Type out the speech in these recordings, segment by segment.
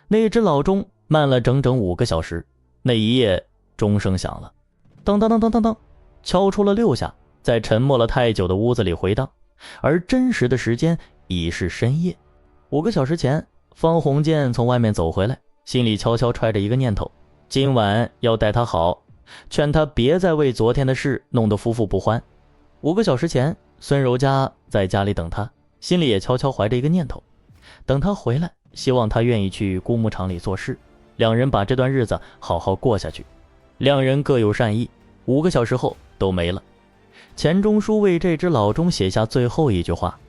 那只老钟慢了整整5个小时，那一夜钟声响了，当当当当当当，敲出了6下，在沉默了太久的屋子里回荡，而真实的时间已是深夜。5个小时前，方鸿渐从外面走回来，心里悄悄揣着一个念头，今晚要待他好，劝他别再为昨天的事弄得夫妇不欢。5个小时前，孙柔嘉在家里等他，心里也悄悄怀着一个念头，等他回来，希望他愿意去孤牧场里做事，两人把这段日子好好过下去。两人各有善意，5个小时后都没了。钱钟书为这只老钟写下最后一句话，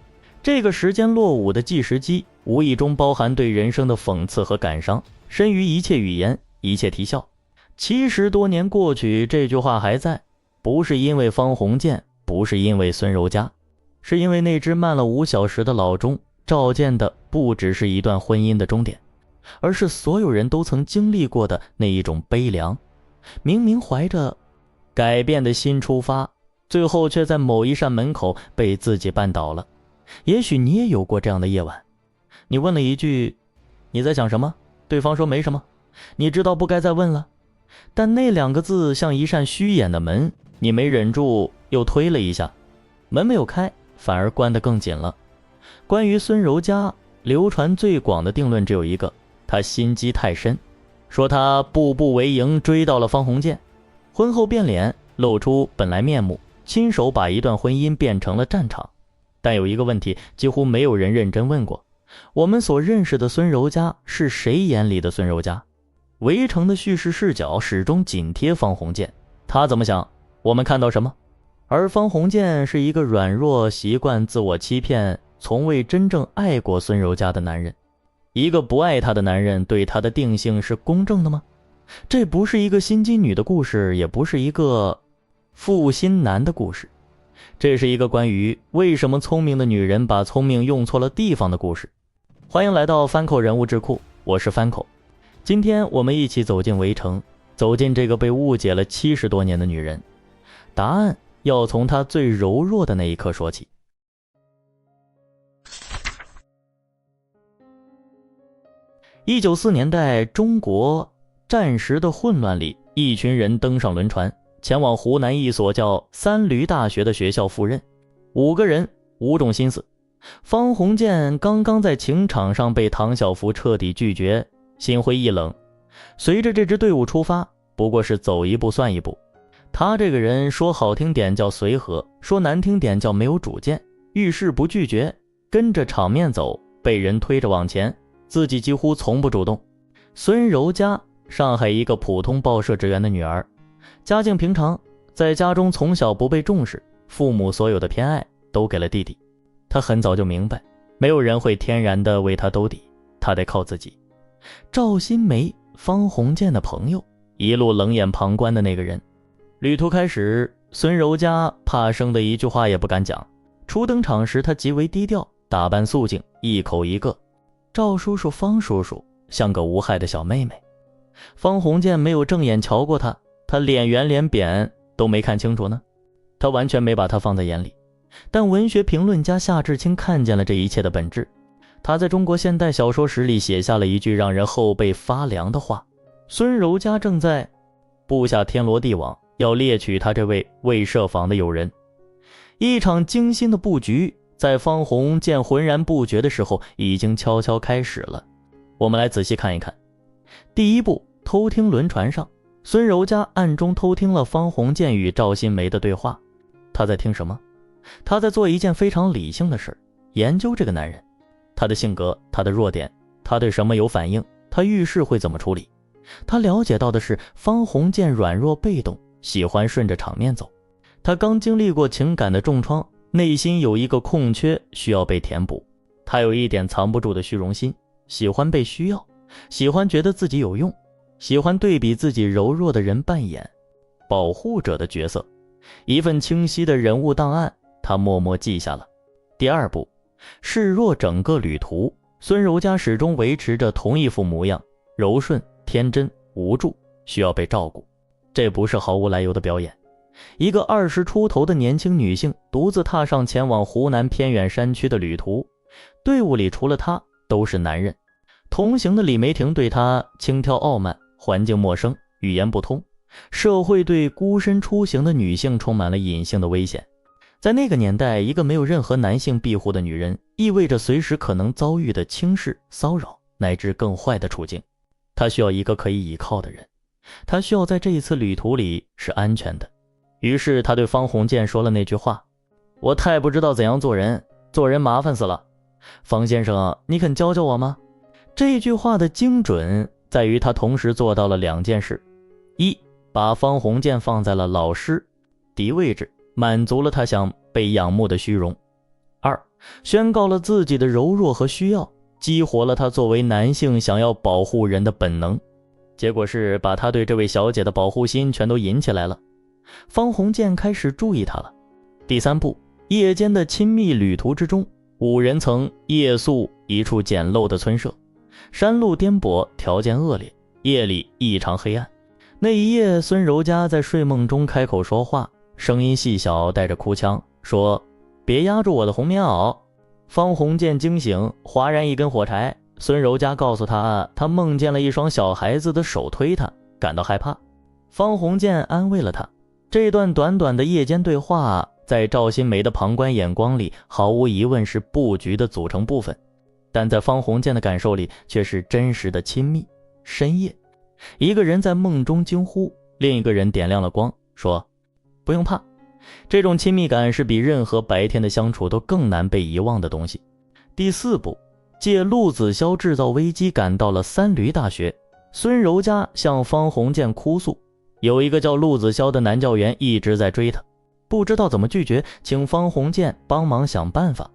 这个时间落伍的计时机无意中包含对人生的讽刺和感伤，深于一切语言，一切啼笑。70多年过去，这句话还在，不是因为方鸿渐，不是因为孙柔嘉，是因为那只慢了5小时的老钟照见的不只是一段婚姻的终点，而是所有人都曾经历过的那一种悲凉。明明怀着改变的心出发，最后却在某一扇门口被自己绊倒了。也许你也有过这样的夜晚，你问了一句你在想什么，对方说没什么，你知道不该再问了，但那2个字像一扇虚掩的门，你没忍住又推了一下，门没有开，反而关得更紧了。关于孙柔嘉，流传最广的定论只有一个，他心机太深，说他步步为营追到了方鸿渐，婚后变脸露出本来面目，亲手把一段婚姻变成了战场。但有一个问题几乎没有人认真问过，我们所认识的孙柔嘉是谁眼里的孙柔嘉？围城的叙事视角始终紧贴方鸿渐，他怎么想我们看到什么？而方鸿渐是一个软弱、习惯自我欺骗、从未真正爱过孙柔嘉的男人。一个不爱他的男人对他的定性是公正的吗？这不是一个心机女的故事，也不是一个负心男的故事，这是一个关于为什么聪明的女人把聪明用错了地方的故事。欢迎来到翻口人物智库，我是翻口。今天我们一起走进围城，走进这个被误解了70多年的女人。答案要从她最柔弱的那一刻说起。1994年代中国战时的混乱里，一群人登上轮船，前往湖南一所叫三闾大学的学校赴任。5个人5种心思。方鸿渐刚刚在情场上被唐晓芙彻底拒绝，心灰意冷。随着这支队伍出发，不过是走一步算一步。他这个人说好听点叫随和，说难听点叫没有主见，遇事不拒绝，跟着场面走，被人推着往前，自己几乎从不主动。孙柔嘉，上海一个普通报社职员的女儿，家境平常，在家中从小不被重视，父母所有的偏爱都给了弟弟。她很早就明白，没有人会天然的为她兜底，她得靠自己。赵新梅，方鸿渐的朋友，一路冷眼旁观的那个人。旅途开始，孙柔嘉怕生的一句话也不敢讲。初登场时，她极为低调，打扮素净，一口一个赵叔叔、方叔叔，像个无害的小妹妹。方鸿渐没有正眼瞧过她，她脸圆脸扁都没看清楚呢，他完全没把她放在眼里。但文学评论家夏志清看见了这一切的本质。他在中国现代小说史里写下了一句让人后背发凉的话：孙柔嘉正在布下天罗地网，要猎取他这位未设防的友人。一场精心的布局在方鸿渐浑然不觉的时候已经悄悄开始了。我们来仔细看一看。第一步，偷听轮船上，孙柔嘉暗中偷听了方鸿渐与赵新梅的对话。他在听什么？他在做一件非常理性的事，研究这个男人，他的性格，他的弱点，他对什么有反应，他遇事会怎么处理。他了解到的是方鸿渐软弱被动，喜欢顺着场面走。他刚经历过情感的重创，内心有一个空缺需要被填补。他有一点藏不住的虚荣心，喜欢被需要，喜欢觉得自己有用，喜欢对比自己柔弱的人扮演保护者的角色。一份清晰的人物档案他默默记下了。第二步，示弱。整个旅途，孙柔嘉始终维持着同一副模样，柔顺、天真、无助，需要被照顾。这不是毫无来由的表演。一个20出头的年轻女性独自踏上前往湖南偏远山区的旅途，队伍里除了她都是男人。同行的李梅婷对他轻佻傲慢，环境陌生，语言不通，社会对孤身出行的女性充满了隐性的危险。在那个年代，一个没有任何男性庇护的女人，意味着随时可能遭遇的轻视、骚扰乃至更坏的处境。她需要一个可以倚靠的人，她需要在这一次旅途里是安全的。于是他对方鸿渐说了那句话：我太不知道怎样做人，做人麻烦死了。方先生，你肯教教我吗？这句话的精准在于他同时做到了2件事：一，把方鸿渐放在了老师敌位置，满足了他想被仰慕的虚荣；二，宣告了自己的柔弱和需要，激活了他作为男性想要保护人的本能。结果是把他对这位小姐的保护心全都引起来了。方鸿渐开始注意他了。第3步，夜间的亲密旅途之中，5人曾夜宿一处简陋的村舍，山路颠簸，条件恶劣，夜里异常黑暗。那一夜，孙柔嘉在睡梦中开口说话，声音细小，带着哭腔，说：别压住我的红棉袄。方鸿渐惊醒，划燃一根火柴。孙柔嘉告诉他，他梦见了一双小孩子的手推他，感到害怕。方鸿渐安慰了他。这段短短的夜间对话，在赵新梅的旁观眼光里，毫无疑问是布局的组成部分，但在方鸿渐的感受里，却是真实的亲密。深夜，一个人在梦中惊呼，另一个人点亮了光，说：不用怕。这种亲密感是比任何白天的相处都更难被遗忘的东西。第4步，借陆子潇制造危机赶到了三闾大学。孙柔嘉向方鸿渐哭诉，有一个叫陆子潇的男教员一直在追他，不知道怎么拒绝，请方鸿渐帮忙想办法。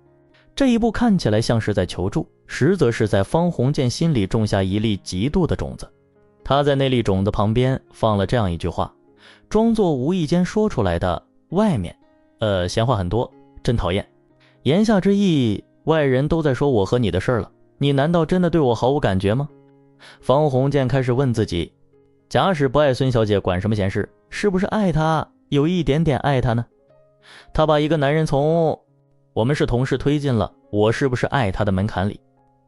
这一步看起来像是在求助，实则是在方鸿渐心里种下一粒嫉妒的种子。他在那粒种子旁边放了这样一句话，装作无意间说出来的：外面闲话很多，真讨厌。言下之意，外人都在说我和你的事了，你难道真的对我毫无感觉吗？方鸿渐开始问自己，假使不爱孙小姐，管什么闲事？是不是爱她，有一点点爱她呢？他把一个男人从我们是同事推进了我是不是爱她的门槛里。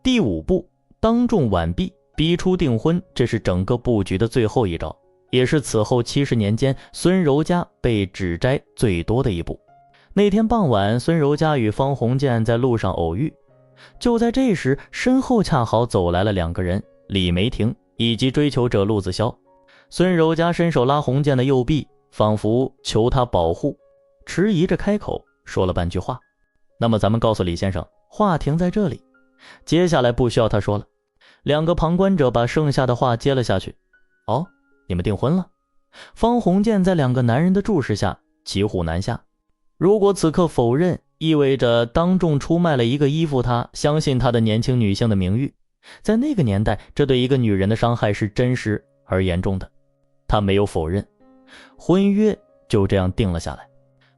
第5步，当众挽臂，逼出订婚，这是整个布局的最后一招，也是此后70年间孙柔嘉被指摘最多的一步。那天傍晚，孙柔嘉与方鸿渐在路上偶遇，就在这时，身后恰好走来了2个人，李梅婷以及追求者陆子潇。孙柔嘉伸手拉鸿渐的右臂，仿佛求他保护，迟疑着开口说了半句话。那么咱们告诉李先生，话停在这里，接下来不需要他说了。2个旁观者把剩下的话接了下去。哦，你们订婚了？方鸿渐在2个男人的注视下骑虎难下。如果此刻否认，意味着当众出卖了一个依附他、相信他的年轻女性的名誉。在那个年代，这对一个女人的伤害是真实而严重的。他没有否认，婚约就这样定了下来。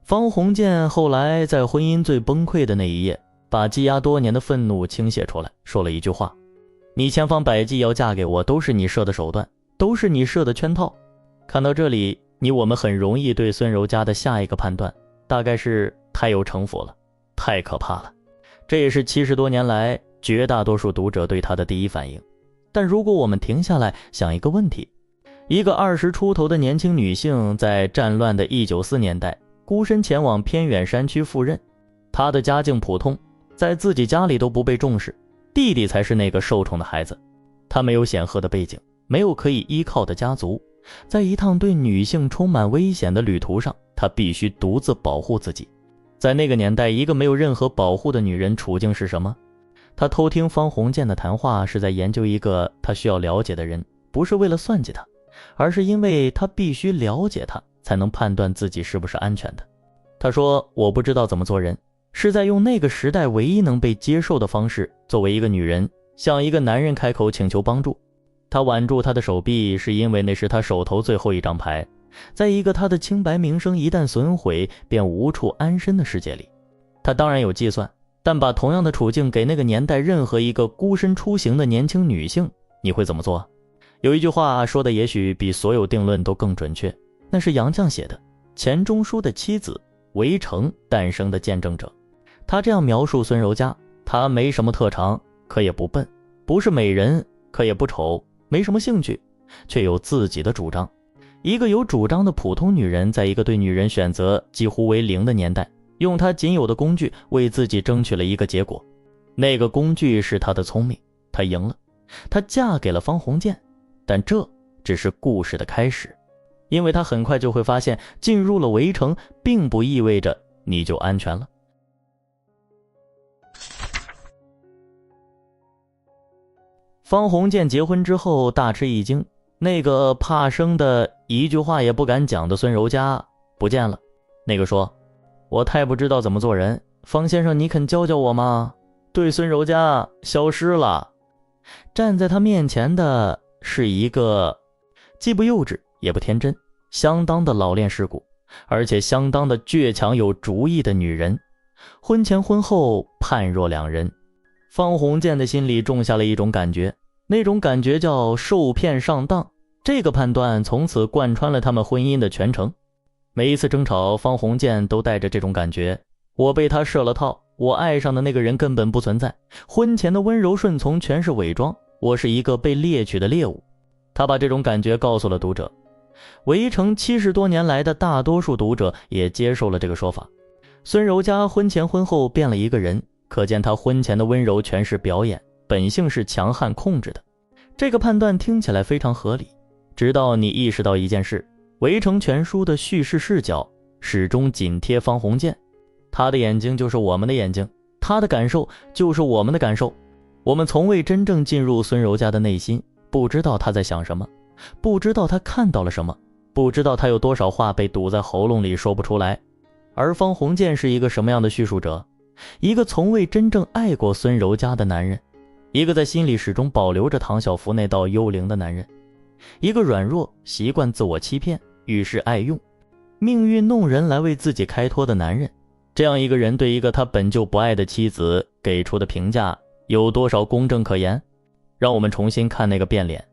方鸿渐后来在婚姻最崩溃的那一夜，把积压多年的愤怒倾泻出来，说了一句话：你千方百计要嫁给我，都是你设的手段，都是你设的圈套。看到这里，我们很容易对孙柔嘉的下一个判断，大概是太有城府了，太可怕了。这也是70多年来绝大多数读者对他的第一反应。但如果我们停下来想一个问题，一个20出头的年轻女性在战乱的1994年代孤身前往偏远山区赴任，她的家境普通，在自己家里都不被重视，弟弟才是那个受宠的孩子。她没有显赫的背景，没有可以依靠的家族，在一趟对女性充满危险的旅途上，她必须独自保护自己。在那个年代，一个没有任何保护的女人处境是什么？她偷听方鸿渐的谈话，是在研究一个她需要了解的人，不是为了算计他，而是因为她必须了解他，才能判断自己是不是安全的。她说，我不知道怎么做人，是在用那个时代唯一能被接受的方式，作为一个女人向一个男人开口请求帮助。她挽住他的手臂，是因为那是他手头最后一张牌。在一个他的清白名声一旦损毁，便无处安身的世界里，他当然有计算，但把同样的处境给那个年代任何一个孤身出行的年轻女性，你会怎么做？有一句话说的也许比所有定论都更准确，那是杨绛写的，钱钟书的妻子，围城诞生的见证者。他这样描述孙柔嘉，他没什么特长，可也不笨，不是美人，可也不丑，没什么兴趣，却有自己的主张。一个有主张的普通女人，在一个对女人选择几乎为零的年代，用她仅有的工具为自己争取了一个结果。那个工具是她的聪明，她赢了，她嫁给了方鸿渐。但这只是故事的开始，因为她很快就会发现，进入了围城并不意味着你就安全了。方鸿渐结婚之后大吃一惊，那个怕生的一句话也不敢讲的孙柔嘉不见了。那个说，我太不知道怎么做人，方先生你肯教教我吗？对孙柔嘉消失了。站在他面前的是一个既不幼稚也不天真，相当的老练世故，而且相当的倔强有主意的女人。婚前婚后判若两人。方鸿渐的心里种下了一种感觉，那种感觉叫受骗上当。这个判断从此贯穿了他们婚姻的全程。每一次争吵，方鸿渐都带着这种感觉，我被他设了套，我爱上的那个人根本不存在，婚前的温柔顺从全是伪装，我是一个被猎取的猎物。他把这种感觉告诉了读者，围城70多年来的大多数读者也接受了这个说法。孙柔嘉婚前婚后变了一个人，可见他婚前的温柔全是表演，本性是强悍控制的。这个判断听起来非常合理，直到你意识到一件事，围城全书的叙事视角始终紧贴方鸿渐，他的眼睛就是我们的眼睛，他的感受就是我们的感受。我们从未真正进入孙柔嘉的内心，不知道他在想什么，不知道他看到了什么，不知道他有多少话被堵在喉咙里说不出来。而方鸿渐是一个什么样的叙述者？一个从未真正爱过孙柔嘉的男人，一个在心里始终保留着唐晓芙那道幽灵的男人，一个软弱习惯自我欺骗遇事爱用命运弄人来为自己开脱的男人。这样一个人对一个他本就不爱的妻子给出的评价有多少公正可言？让我们重新看那个变脸。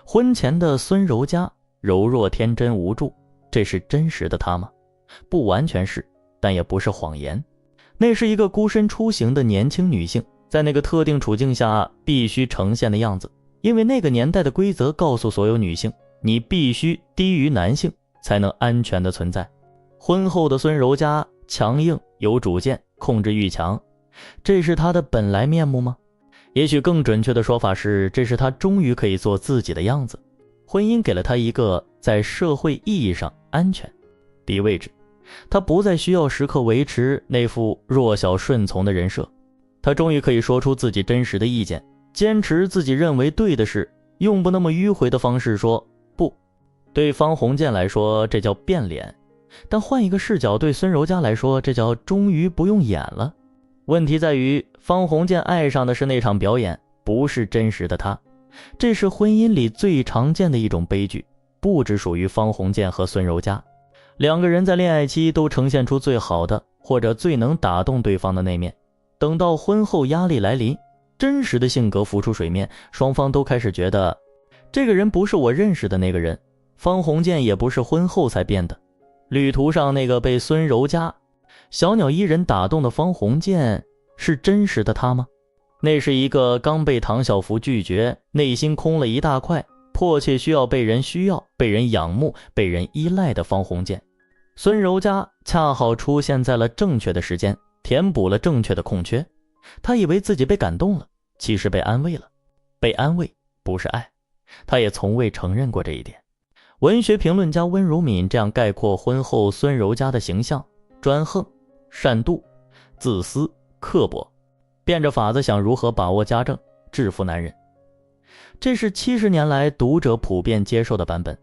婚前的孙柔嘉柔弱天真无助，这是真实的他吗？不完全是，但也不是谎言。那是一个孤身出行的年轻女性，在那个特定处境下必须呈现的样子。因为那个年代的规则告诉所有女性，你必须低于男性才能安全的存在。婚后的孙柔嘉强硬有主见，控制欲强，这是她的本来面目吗？也许更准确的说法是，这是她终于可以做自己的样子。婚姻给了她一个在社会意义上安全的位置，她不再需要时刻维持那副弱小顺从的人设，她终于可以说出自己真实的意见，坚持自己认为对的事，用不那么迂回的方式说不。对方鸿渐来说，这叫变脸，但换一个视角，对孙柔嘉来说，这叫终于不用演了。问题在于，方鸿渐爱上的是那场表演，不是真实的他。这是婚姻里最常见的一种悲剧，不只属于方鸿渐和孙柔嘉。两个人在恋爱期都呈现出最好的或者最能打动对方的那面，等到婚后压力来临，真实的性格浮出水面，双方都开始觉得这个人不是我认识的那个人。方鸿渐也不是婚后才变的，旅途上那个被孙柔嘉小鸟依人打动的方鸿渐是真实的他吗？那是一个刚被唐晓芙拒绝，内心空了一大块，迫切需要被人需要、被人仰慕、被人依赖的方鸿渐。孙柔嘉恰好出现在了正确的时间，填补了正确的空缺。他以为自己被感动了，其实被安慰了。被安慰不是爱，他也从未承认过这一点。文学评论家温如敏这样概括婚后孙柔嘉的形象：专横、善妒、自私、刻薄，变着法子想如何把握家政，制服男人。这是70年来读者普遍接受的版本，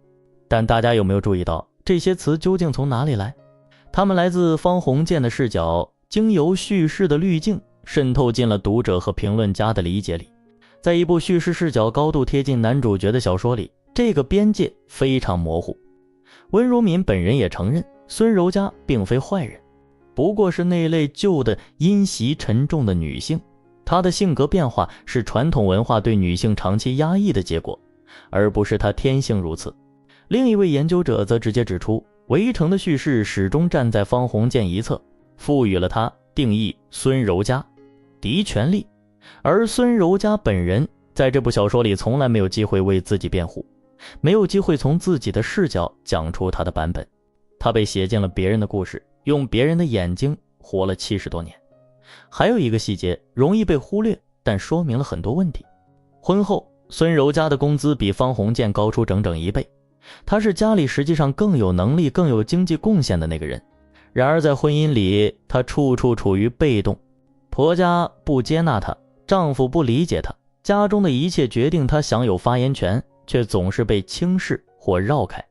但大家有没有注意到，这些词究竟从哪里来？它们来自方鸿渐的视角，经由叙事的滤镜渗透进了读者和评论家的理解里。在一部叙事视角高度贴近男主角的小说里，这个边界非常模糊。温如敏本人也承认，孙柔嘉并非坏人，不过是那类旧的阴习沉重的女性。她的性格变化是传统文化对女性长期压抑的结果，而不是她天性如此。另一位研究者则直接指出，围城的叙事始终站在方鸿渐一侧，赋予了他定义孙柔嘉敌权力，而孙柔嘉本人在这部小说里从来没有机会为自己辩护，没有机会从自己的视角讲出他的版本。他被写进了别人的故事，用别人的眼睛活了70多年。还有一个细节容易被忽略，但说明了很多问题。婚后，孙柔嘉的工资比方鸿渐高出整整1倍，他是家里实际上更有能力、更有经济贡献的那个人。然而在婚姻里，他处处处于被动，婆家不接纳他，丈夫不理解他，家中的一切决定他享有发言权，却总是被轻视或绕开。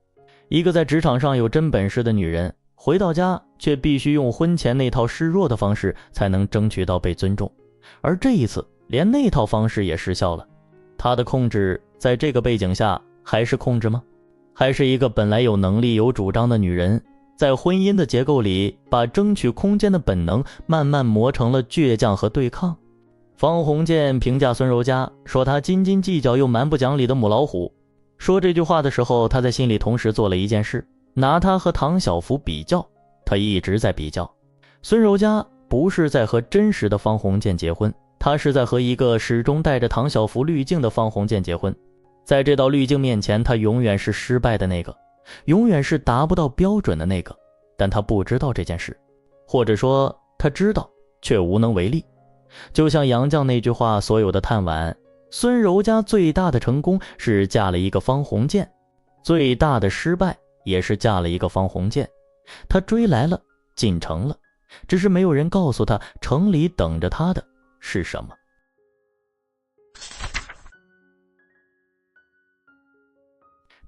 一个在职场上有真本事的女人，回到家却必须用婚前那套示弱的方式才能争取到被尊重，而这一次连那套方式也失效了。她的控制在这个背景下还是控制吗？还是一个本来有能力有主张的女人，在婚姻的结构里把争取空间的本能慢慢磨成了倔强和对抗？方鸿渐评价孙柔嘉说她斤斤计较又蛮不讲理的母老虎。说这句话的时候，他在心里同时做了一件事，拿他和唐晓芙比较。他一直在比较，孙柔嘉不是在和真实的方鸿渐结婚，他是在和一个始终带着唐晓芙滤镜的方鸿渐结婚。在这道滤镜面前，他永远是失败的那个，永远是达不到标准的那个，但他不知道这件事，或者说他知道却无能为力。就像杨绛那句话所有的叹惋，孙柔嘉最大的成功是嫁了一个方鸿渐，最大的失败也是嫁了一个方鸿渐。他追来了，进城了，只是没有人告诉他城里等着他的是什么。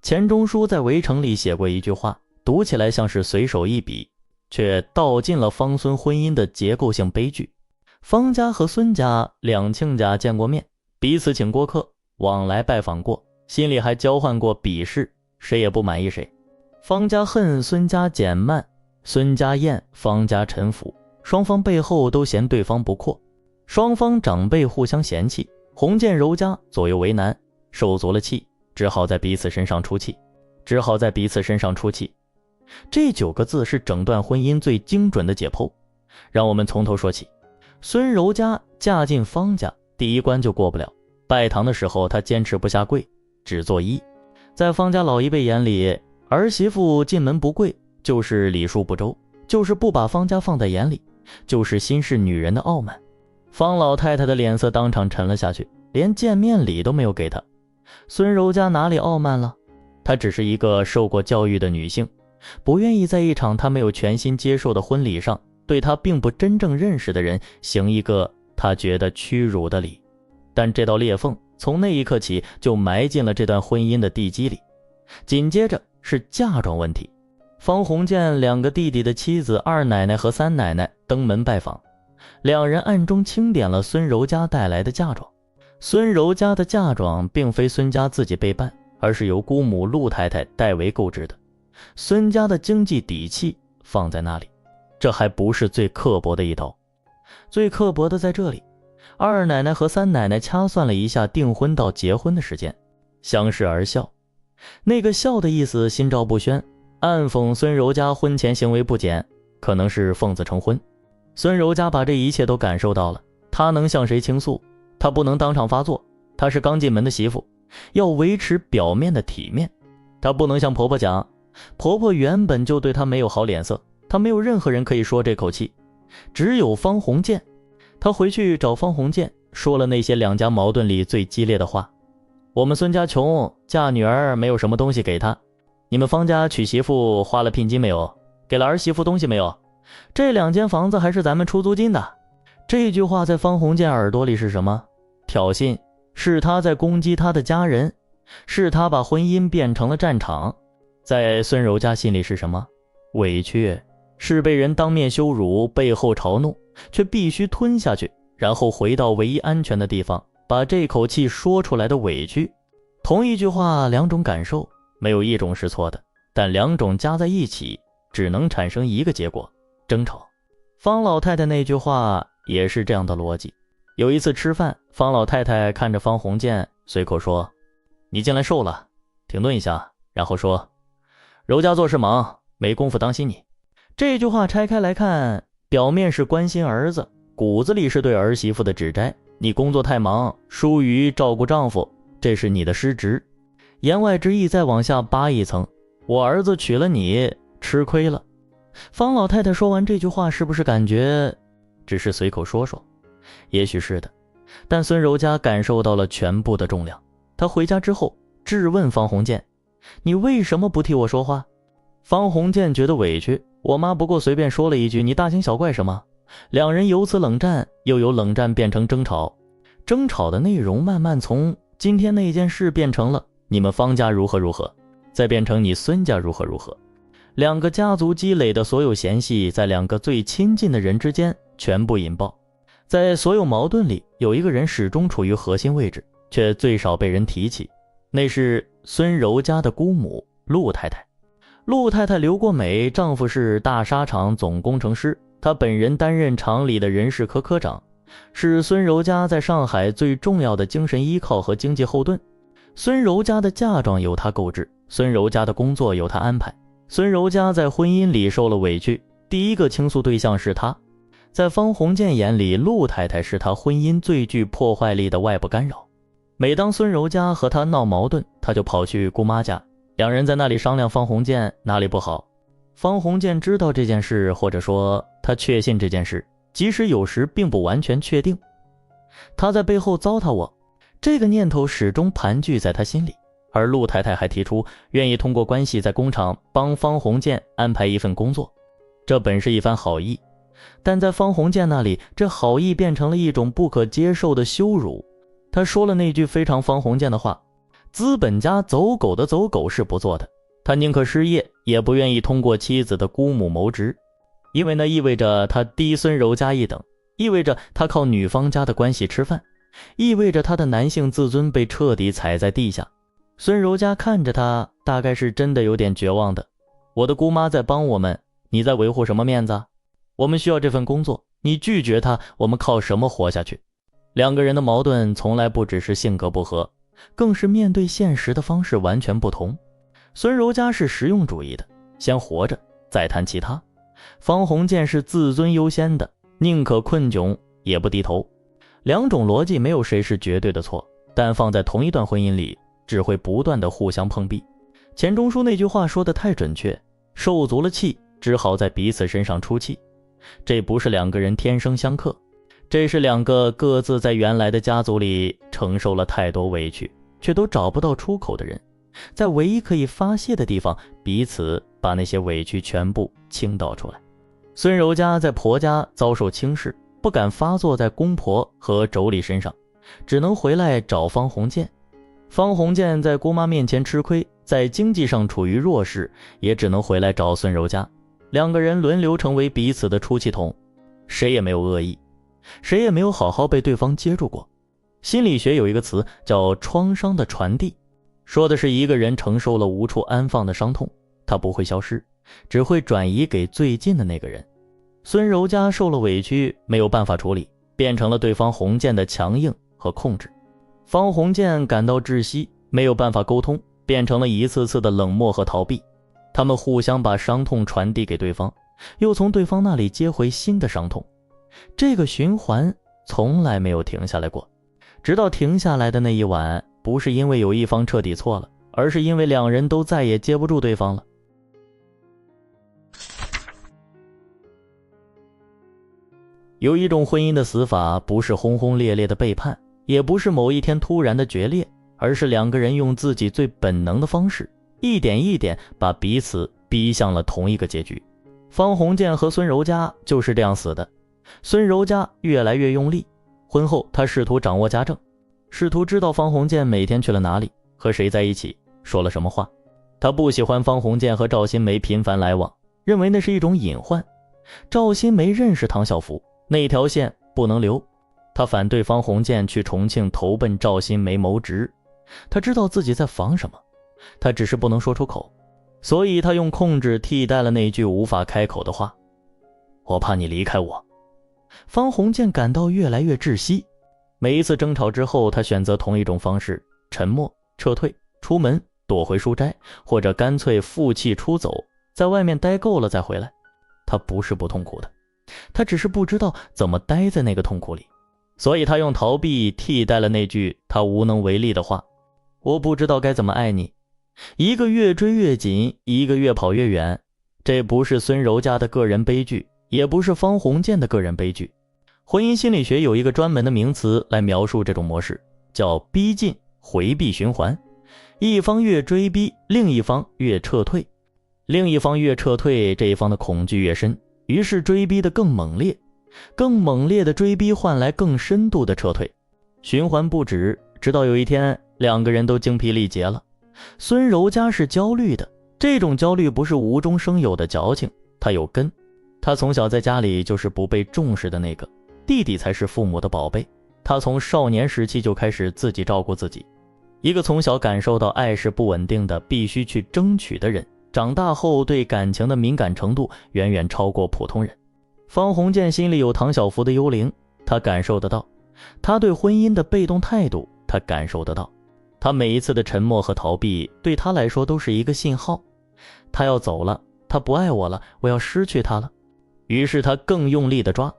钱钟书在《围城》里写过一句话，读起来像是随手一笔，却道尽了方孙婚姻的结构性悲剧。方家和孙家两亲家见过面，彼此请过客，往来拜访过，心里还交换过鄙视，谁也不满意谁。方家恨孙家减慢，孙家厌方家臣服，双方背后都嫌对方不阔，双方长辈互相嫌弃，鸿渐柔嘉左右为难，受足了气，只好在彼此身上出气。这9个字是整段婚姻最精准的解剖。让我们从头说起。孙柔嘉嫁进方家，第一关就过不了。拜堂的时候，她坚持不下跪，只做揖。在方家老一辈眼里，儿媳妇进门不跪，就是礼数不周，就是不把方家放在眼里，就是心是女人的傲慢。方老太太的脸色当场沉了下去，连见面礼都没有给她。孙柔嘉哪里傲慢了？她只是一个受过教育的女性，不愿意在一场她没有全心接受的婚礼上，对她并不真正认识的人行一个她觉得屈辱的礼。但这道裂缝从那一刻起就埋进了这段婚姻的地基里。紧接着是嫁妆问题。方鸿渐2个弟弟的妻子二奶奶和三奶奶登门拜访，两人暗中清点了孙柔嘉带来的嫁妆。孙柔嘉的嫁妆并非孙家自己备办，而是由姑母陆太太代为购置的。孙家的经济底气放在那里。这还不是最刻薄的一刀，最刻薄的在这里。二奶奶和三奶奶掐算了一下订婚到结婚的时间，相视而笑。那个笑的意思心照不宣，暗讽孙柔嘉婚前行为不检，可能是奉子成婚。孙柔嘉把这一切都感受到了，她能向谁倾诉？她不能当场发作，她是刚进门的媳妇，要维持表面的体面。她不能向婆婆讲，婆婆原本就对她没有好脸色，她没有任何人可以说这口气，只有方鸿渐。她回去找方鸿渐，说了那些两家矛盾里最激烈的话。我们孙家穷，嫁女儿没有什么东西给她，你们方家娶媳妇花了聘金没有？给了儿媳妇东西没有？这2间房子还是咱们出租金的。这句话在方鸿渐耳朵里是什么？挑衅，是他在攻击他的家人，是他把婚姻变成了战场。在孙柔嘉心里是什么？委屈，是被人当面羞辱，背后嘲弄，却必须吞下去，然后回到唯一安全的地方，把这口气说出来的委屈。同一句话2种感受，没有一种是错的，但2种加在一起只能产生一个结果，争吵。方老太太那句话也是这样的逻辑。有一次吃饭，方老太太看着方鸿渐随口说，你进来瘦了，停顿一下，然后说，柔嘉做事忙，没工夫当心你。这句话拆开来看，表面是关心儿子，骨子里是对儿媳妇的指摘。你工作太忙，疏于照顾丈夫，这是你的失职。言外之意再往下扒一层，我儿子娶了你，吃亏了。方老太太说完这句话，是不是感觉只是随口说说？也许是的，但孙柔嘉感受到了全部的重量。她回家之后质问方鸿渐，你为什么不替我说话？方鸿渐觉得委屈，我妈不过随便说了一句，你大惊小怪什么？两人由此冷战，又由冷战变成争吵，争吵的内容慢慢从今天那件事变成了你们方家如何如何，再变成你孙家如何如何。两个家族积累的所有嫌隙，在两个最亲近的人之间全部引爆。在所有矛盾里，有一个人始终处于核心位置，却最少被人提起，那是孙柔家的姑母陆太太。陆太太刘过美，丈夫是大纱厂总工程师，她本人担任厂里的人事科科长，是孙柔家在上海最重要的精神依靠和经济后盾。孙柔家的嫁妆由她购置，孙柔家的工作由她安排。孙柔家在婚姻里受了委屈，第一个倾诉对象是她。在方鸿渐眼里，陆太太是他婚姻最具破坏力的外部干扰。每当孙柔家和他闹矛盾，他就跑去姑妈家，两人在那里商量方鸿渐哪里不好。方鸿渐知道这件事，或者说他确信这件事，即使有时并不完全确定。他在背后糟蹋我，这个念头始终盘踞在他心里。而陆太太还提出愿意通过关系在工厂帮方鸿渐安排一份工作，这本是一番好意，但在方鸿渐那里，这好意变成了一种不可接受的羞辱。他说了那句非常方鸿渐的话，资本家走狗的走狗是不做的，他宁可失业，也不愿意通过妻子的姑母谋职，因为那意味着他低孙柔家一等，意味着他靠女方家的关系吃饭，意味着他的男性自尊被彻底踩在地下。孙柔家看着他，大概是真的有点绝望的。我的姑妈在帮我们，你在维护什么面子啊？我们需要这份工作，你拒绝他，我们靠什么活下去？两个人的矛盾从来不只是性格不合，更是面对现实的方式完全不同。孙柔家是实用主义的，先活着再谈其他。方鸿渐是自尊优先的，宁可困窘也不低头。两种逻辑没有谁是绝对的错，但放在同一段婚姻里，只会不断的互相碰壁。钱钟书那句话说得太准确，受足了气，只好在彼此身上出气。这不是两个人天生相克，这是两个各自在原来的家族里承受了太多委屈，却都找不到出口的人，在唯一可以发泄的地方，彼此把那些委屈全部倾倒出来。孙柔家在婆家遭受轻视，不敢发作在公婆和妯娌身上，只能回来找方鸿渐。方鸿渐在姑妈面前吃亏，在经济上处于弱势，也只能回来找孙柔家。两个人轮流成为彼此的出气筒，谁也没有恶意，谁也没有好好被对方接住过。心理学有一个词叫创伤的传递，说的是一个人承受了无处安放的伤痛，它不会消失，只会转移给最近的那个人。孙柔家受了委屈，没有办法处理，变成了对方鸿渐的强硬和控制。方鸿渐感到窒息，没有办法沟通，变成了一次次的冷漠和逃避。他们互相把伤痛传递给对方，又从对方那里接回新的伤痛，这个循环从来没有停下来过。直到停下来的那一晚，不是因为有一方彻底错了，而是因为两人都再也接不住对方了。有一种婚姻的死法，不是轰轰烈烈的背叛，也不是某一天突然的决裂，而是两个人用自己最本能的方式，一点一点把彼此逼向了同一个结局。方鸿渐和孙柔家就是这样死的。孙柔家越来越用力，婚后他试图掌握家政，试图知道方鸿渐每天去了哪里，和谁在一起，说了什么话。他不喜欢方鸿渐和赵新梅频繁来往，认为那是一种隐患。赵新梅认识唐晓芙，那条线不能留。他反对方鸿渐去重庆投奔赵新梅谋职，他知道自己在防什么，他只是不能说出口，所以他用控制替代了那句无法开口的话：我怕你离开我。方鸿渐感到越来越窒息，每一次争吵之后，他选择同一种方式，沉默、撤退、出门、躲回书斋，或者干脆负气出走，在外面待够了再回来。他不是不痛苦的，他只是不知道怎么待在那个痛苦里。所以他用逃避替代了那句他无能为力的话：我不知道该怎么爱你。一个越追越紧，一个越跑越远。这不是孙柔嘉的个人悲剧，也不是方鸿渐的个人悲剧。婚姻心理学有一个专门的名词来描述这种模式，叫逼近回避循环。一方越追逼，另一方越撤退，另一方越撤退，这一方的恐惧越深，于是追逼的更猛烈，更猛烈的追逼换来更深度的撤退，循环不止，直到有一天两个人都精疲力竭了。孙柔嘉是焦虑的，这种焦虑不是无中生有的矫情，它有根。他从小在家里就是不被重视的那个，弟弟才是父母的宝贝。他从少年时期就开始自己照顾自己，一个从小感受到爱是不稳定的，必须去争取的人，长大后对感情的敏感程度远远超过普通人。方鸿渐心里有唐晓芙的幽灵，他感受得到；他对婚姻的被动态度，他感受得到。他每一次的沉默和逃避，对他来说都是一个信号，他要走了，他不爱我了，我要失去他了。于是他更用力地抓，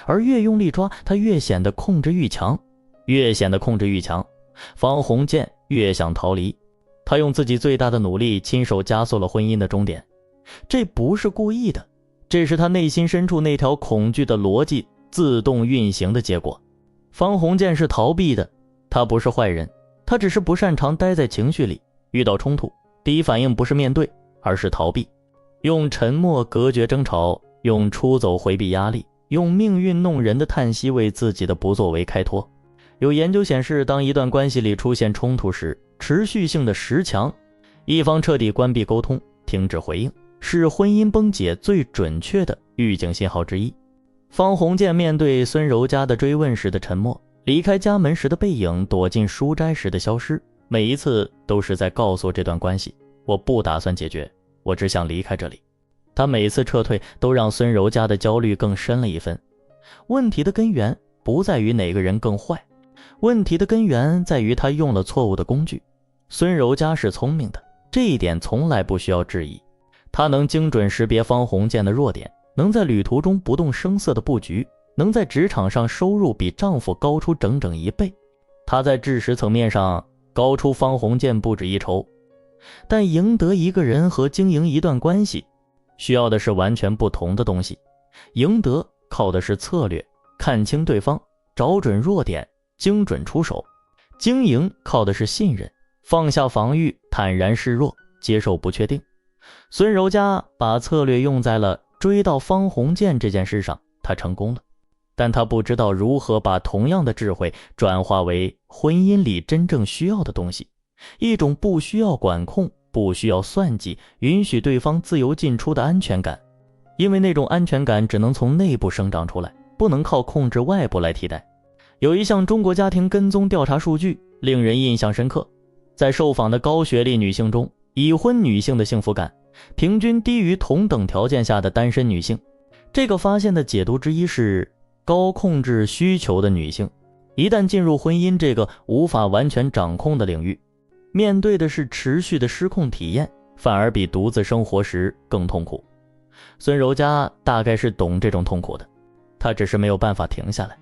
而越用力抓，他越显得控制欲强，越显得控制欲强，方鸿渐越想逃离。他用自己最大的努力亲手加速了婚姻的终点，这不是故意的，这是他内心深处那条恐惧的逻辑自动运行的结果。方鸿渐是逃避的，他不是坏人，他只是不擅长待在情绪里，遇到冲突，第一反应不是面对，而是逃避，用沉默隔绝争吵，用出走回避压力，用命运弄人的叹息为自己的不作为开脱。有研究显示，当一段关系里出现冲突时，持续性的10强，一方彻底关闭沟通，停止回应，是婚姻崩解最准确的预警信号之一。方鸿渐面对孙柔嘉的追问时的沉默，离开家门时的背影，躲进书斋时的消失，每一次都是在告诉这段关系，我不打算解决，我只想离开这里。他每次撤退都让孙柔嘉的焦虑更深了一分。问题的根源不在于哪个人更坏，问题的根源在于他用了错误的工具。孙柔嘉是聪明的，这一点从来不需要质疑。他能精准识别方鸿渐的弱点，能在旅途中不动声色的布局，能在职场上收入比丈夫高出整整1倍。他在知识层面上高出方鸿渐不止一筹。但赢得一个人和经营一段关系需要的是完全不同的东西。赢得靠的是策略，看清对方，找准弱点，精准出手。经营靠的是信任，放下防御，坦然示弱，接受不确定。孙柔嘉把策略用在了追到方鸿渐这件事上，他成功了。但他不知道如何把同样的智慧转化为婚姻里真正需要的东西，一种不需要管控，不需要算计，允许对方自由进出的安全感。因为那种安全感只能从内部生长出来，不能靠控制外部来替代。有一项中国家庭跟踪调查数据令人印象深刻，在受访的高学历女性中，已婚女性的幸福感平均低于同等条件下的单身女性。这个发现的解读之一是，高控制需求的女性一旦进入婚姻这个无法完全掌控的领域，面对的是持续的失控体验，反而比独自生活时更痛苦。孙柔嘉大概是懂这种痛苦的，她只是没有办法停下来。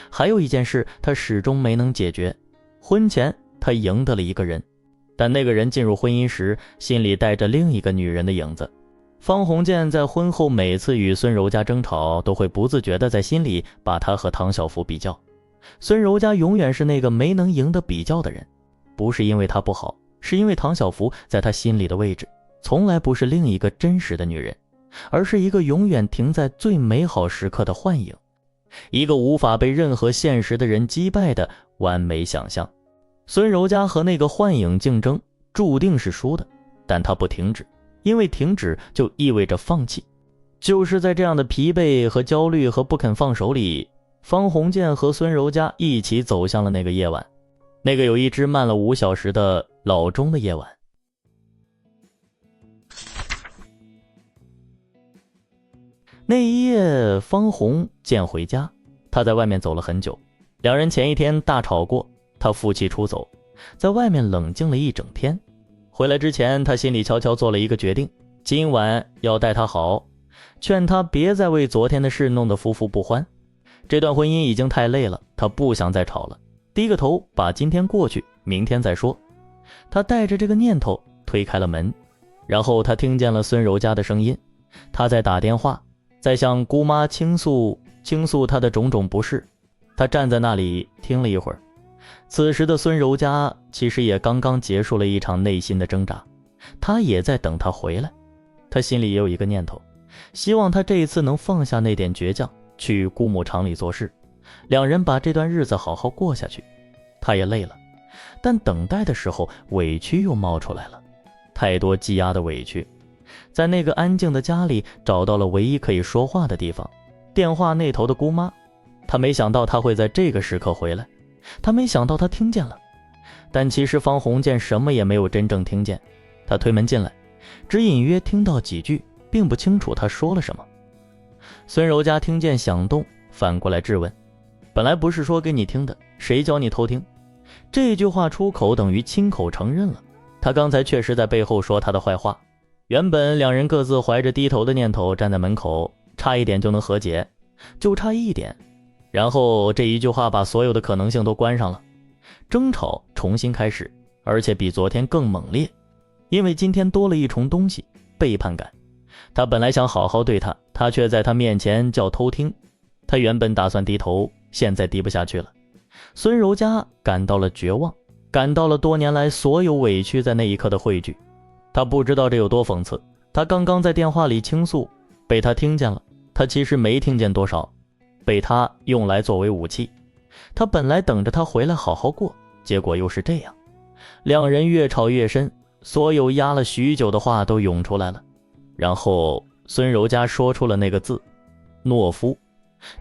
还有一件事她始终没能解决，婚前她赢得了一个人，但那个人进入婚姻时心里带着另一个女人的影子。方鸿渐在婚后每次与孙柔嘉争吵，都会不自觉地在心里把她和唐晓芙比较。孙柔嘉永远是那个没能赢得比较的人，不是因为她不好，是因为唐晓芙在他心里的位置从来不是另一个真实的女人，而是一个永远停在最美好时刻的幻影，一个无法被任何现实的人击败的完美想象。孙柔嘉和那个幻影竞争，注定是输的，但他不停止，因为停止就意味着放弃。就是在这样的疲惫和焦虑和不肯放手里，方鸿渐和孙柔嘉一起走向了那个夜晚，那个有一只慢了5小时的老钟的夜晚。那一夜，方鸿渐回家，他在外面走了很久，两人前一天大吵过，他负气出走，在外面冷静了一整天。回来之前，他心里悄悄做了一个决定，今晚要待他好，劝他别再为昨天的事弄得夫妇不欢。这段婚姻已经太累了，他不想再吵了，低个头把今天过去，明天再说。他带着这个念头推开了门，然后他听见了孙柔嘉的声音，他在打电话，在向姑妈倾诉他的种种不适。他站在那里听了一会儿，此时的孙柔嘉其实也刚刚结束了一场内心的挣扎，他也在等他回来。他心里也有一个念头，希望他这一次能放下那点倔强，去姑母厂里做事，两人把这段日子好好过下去。他也累了，但等待的时候委屈又冒出来了，太多积压的委屈。在那个安静的家里找到了唯一可以说话的地方，电话那头的姑妈。他没想到他会在这个时刻回来，他没想到他听见了，但其实方鸿渐什么也没有真正听见。他推门进来，只隐约听到几句，并不清楚他说了什么。孙柔嘉听见响动，反过来质问：本来不是说给你听的，谁教你偷听？这句话出口等于亲口承认了，他刚才确实在背后说他的坏话。原本两人各自怀着低头的念头站在门口，差一点就能和解，就差一点，然后这一句话把所有的可能性都关上了，争吵重新开始，而且比昨天更猛烈，因为今天多了一重东西，背叛感。他本来想好好对他，他却在他面前叫偷听。他原本打算低头，现在低不下去了。孙柔嘉感到了绝望，感到了多年来所有委屈在那一刻的汇聚。他不知道这有多讽刺，他刚刚在电话里倾诉，被他听见了，他其实没听见多少，被他用来作为武器。他本来等着他回来好好过，结果又是这样。两人越吵越深，所有压了许久的话都涌出来了。然后孙柔嘉说出了那个字，懦夫。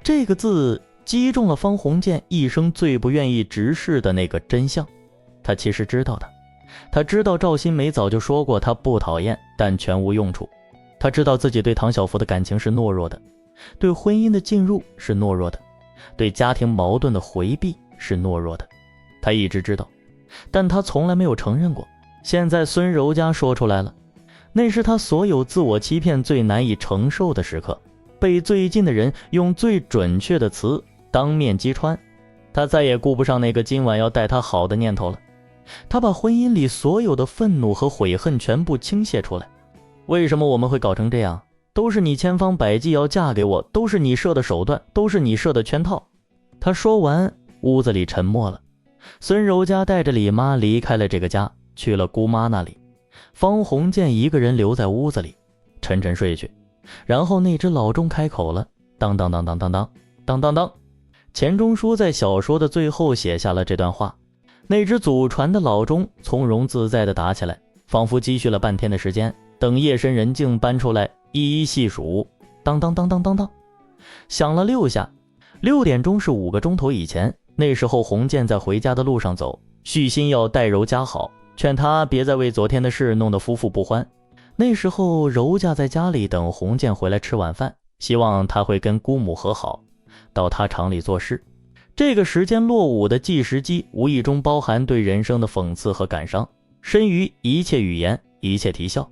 这个字击中了方鸿渐一生最不愿意直视的那个真相。他其实知道的，他知道赵新梅早就说过他不讨厌，但全无用处。他知道自己对唐晓芙的感情是懦弱的，对婚姻的进入是懦弱的，对家庭矛盾的回避是懦弱的。他一直知道，但他从来没有承认过。现在孙柔嘉说出来了，那是他所有自我欺骗最难以承受的时刻，被最近的人用最准确的词当面击穿。他再也顾不上那个今晚要待他好的念头了。他把婚姻里所有的愤怒和悔恨全部倾泻出来。为什么我们会搞成这样？都是你千方百计要嫁给我，都是你设的手段，都是你设的圈套。他说完，屋子里沉默了。孙柔嘉带着李妈离开了这个家，去了姑妈那里。方鸿渐一个人留在屋子里，沉沉睡去。然后那只老钟开口了，当当当当当当当当当。钱钟书在小说的最后写下了这段话。那只祖传的老钟从容自在地打起来，仿佛积蓄了半天的时间，等夜深人静搬出来一一细数，当当当当当当，响了6下。6点钟是5个钟头以前，那时候鸿渐在回家的路上走，续心要待柔嘉好，劝他别再为昨天的事弄得夫妇不欢。那时候柔嘉在家里等鸿渐回来吃晚饭，希望他会跟姑母和好，到他厂里做事。这个时间落伍的计时机无意中包含对人生的讽刺和感伤，深于一切语言，一切啼笑。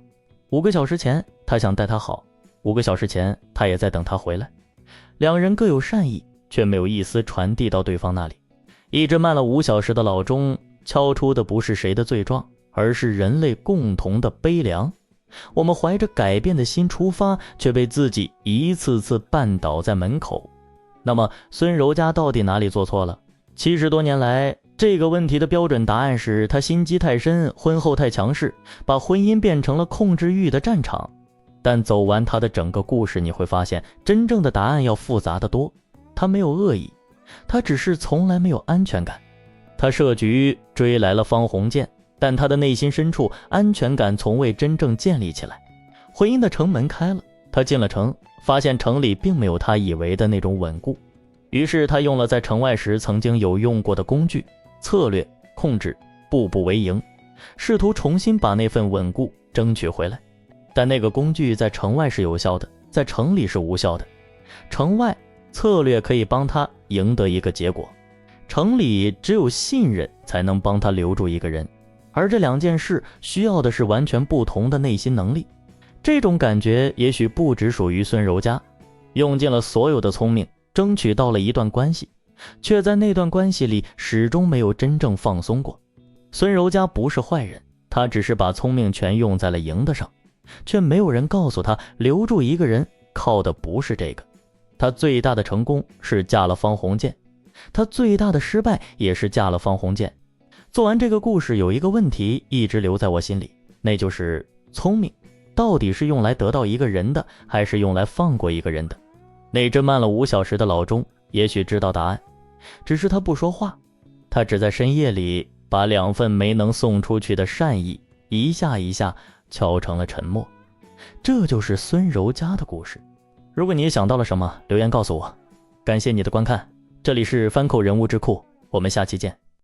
5个小时前他想待他好，5个小时前他也在等他回来。两人各有善意，却没有一丝传递到对方那里。一直慢了5小时的老钟敲出的不是谁的罪状，而是人类共同的悲凉。我们怀着改变的心出发，却被自己一次次绊倒在门口。那么孙柔嘉到底哪里做错了？70多年来，这个问题的标准答案是他心机太深，婚后太强势，把婚姻变成了控制欲的战场。但走完他的整个故事，你会发现真正的答案要复杂得多。他没有恶意，他只是从来没有安全感。他设局追来了方鸿渐，但他的内心深处安全感从未真正建立起来。婚姻的城门开了，他进了城，发现城里并没有他以为的那种稳固。于是他用了在城外时曾经有用过的工具、策略、控制，步步为营，试图重新把那份稳固争取回来。但那个工具在城外是有效的，在城里是无效的。城外策略可以帮他赢得一个结果，城里只有信任才能帮他留住一个人，而这2件事需要的是完全不同的内心能力。这种感觉也许不只属于孙柔嘉，用尽了所有的聪明，争取到了一段关系，却在那段关系里始终没有真正放松过。孙柔嘉不是坏人，他只是把聪明全用在了赢的上，却没有人告诉他，留住一个人靠的不是这个。他最大的成功是嫁了方鸿渐，他最大的失败也是嫁了方鸿渐。做完这个故事，有一个问题一直留在我心里，那就是聪明到底是用来得到一个人的，还是用来放过一个人的？那只慢了5小时的老钟也许知道答案，只是他不说话，他只在深夜里把2份没能送出去的善意一下一下敲成了沉默。这就是孙柔嘉的故事。如果你也想到了什么，留言告诉我。感谢你的观看，这里是翻扣人物智库，我们下期见。